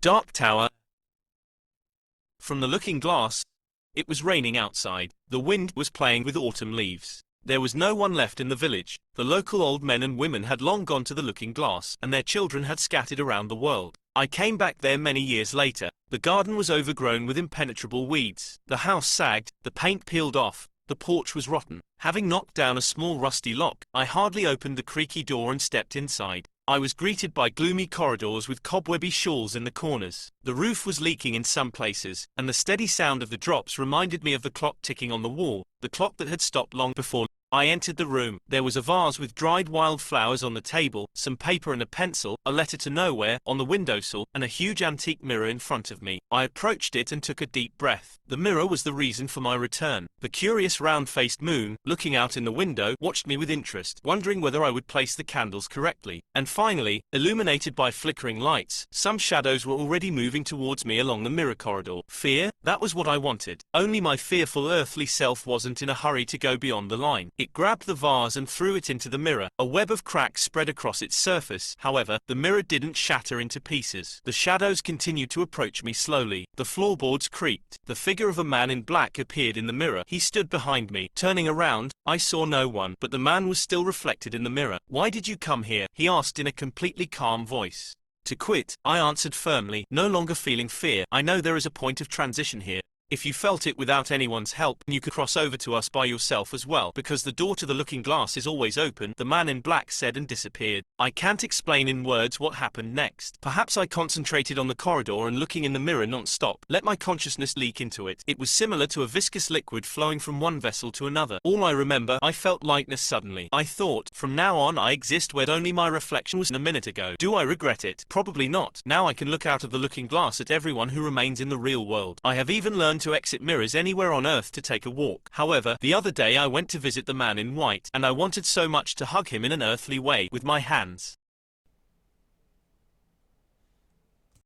Dark Tower. From the looking glass. It was raining outside. The wind was playing with autumn leaves. There was no one left in the village. The local old men and women had long gone to the looking glass, and their children had scattered around the world. I came back there many years later. The garden was overgrown with impenetrable weeds. The house sagged, the paint peeled off, the porch was rotten. Having knocked down a small rusty lock, I hardly opened the creaky door and stepped inside. I was greeted by gloomy corridors with cobwebby shawls in the corners. The roof was leaking in some places, and the steady sound of the drops reminded me of the clock ticking on the wall, the clock that had stopped long before. I entered the room. There was a vase with dried wild flowers on the table, some paper and a pencil, a letter to nowhere on the windowsill, and a huge antique mirror in front of me. I approached it and took a deep breath. The mirror was the reason for my return. The curious round-faced moon, looking out in the window, watched me with interest, wondering whether I would place the candles correctly. And finally, illuminated by flickering lights, some shadows were already moving towards me along the mirror corridor. Fear? That was what I wanted. Only my fearful earthly self wasn't in a hurry to go beyond the line. It grabbed the vase and threw it into the mirror. A web of cracks spread across its surface. However, the mirror didn't shatter into pieces. The shadows continued to approach me slowly. The floorboards creaked. The figure of a man in black appeared in the mirror. He stood behind me. Turning around, I saw no one, but the man was still reflected in the mirror. "Why did you come here?" he asked in a completely calm voice. "To quit," I answered firmly, no longer feeling fear. "I know there is a point of transition here. If you felt it without anyone's help, you could cross over to us by yourself as well, because the door to the looking glass is always open," the man in black said and disappeared. I can't explain in words what happened next. Perhaps I concentrated on the corridor and looking in the mirror non-stop, let my consciousness leak into it. It was similar to a viscous liquid flowing from one vessel to another. All I remember, I felt lightness suddenly. I thought, from now on I exist where only my reflection was a minute ago. Do I regret it? Probably not. Now I can look out of the looking glass at everyone who remains in the real world. I have even learned to exit mirrors anywhere on earth to take a walk. However, the other day I went to visit the man in white, and I wanted so much to hug him in an earthly way with my hands.